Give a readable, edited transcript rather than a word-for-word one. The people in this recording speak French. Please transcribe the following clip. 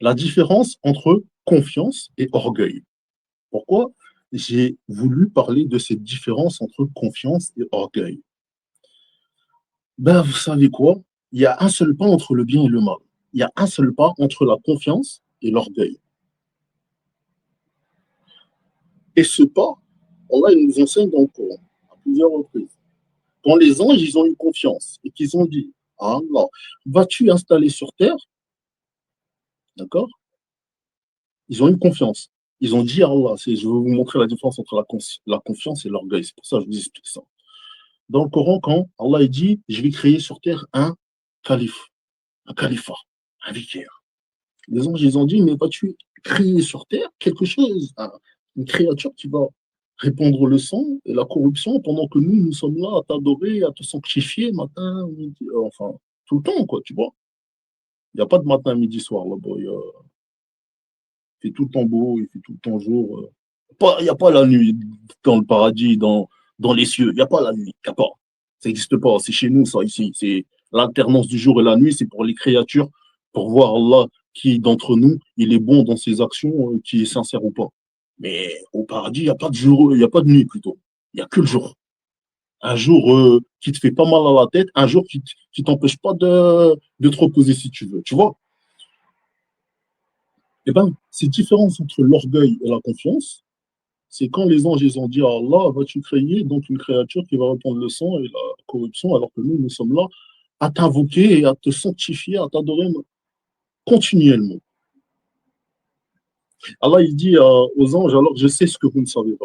la différence entre confiance et orgueil. Pourquoi j'ai voulu parler de cette différence entre confiance et orgueil? Ben, vous savez quoi? Il y a un seul pas entre le bien et le mal. Il y a un seul pas entre la confiance et l'orgueil. Et ce pas, Allah il nous enseigne dans le Coran à plusieurs reprises. Quand les anges, ils ont eu confiance et qu'ils ont dit, ah Allah, vas-tu installer sur terre, d'accord? Ils ont eu confiance. Ils ont dit, Allah, je vais vous montrer la différence entre la confiance et l'orgueil. C'est pour ça que je vous explique ça. Dans le Coran, quand Allah il dit, je vais créer sur terre calife, un califat, un vicaire. Les anges, ils ont dit, mais vas-tu créer sur terre quelque chose, une créature qui va répandre le sang et la corruption pendant que nous sommes là à t'adorer, à te sanctifier matin, midi, enfin, tout le temps, quoi, tu vois. Il n'y a pas de matin, midi, soir là-bas. Il fait tout le temps beau, il fait tout le temps jour. Il n'y a pas la nuit dans le paradis, dans les cieux. Il n'y a pas la nuit. Il n'y a pas. Ça n'existe pas. C'est chez nous, ça, ici. C'est l'alternance du jour et la nuit. C'est pour les créatures, pour voir Allah qui d'entre nous, il est bon dans ses actions, qui est sincère ou pas. Mais au paradis, il n'y a pas de jour, il n'y a pas de nuit plutôt. Il n'y a que le jour. Un jour qui te fait pas mal à la tête, un jour qui t'empêche pas de te reposer si tu veux. Tu vois? Eh ben, cette différence entre l'orgueil et la confiance, c'est quand les anges ils ont dit à Allah, vas-tu créer donc une créature qui va répandre le sang et la corruption, alors que nous, nous sommes là à t'invoquer et à te sanctifier, à t'adorer continuellement. Allah, il dit aux anges, alors je sais ce que vous ne savez pas.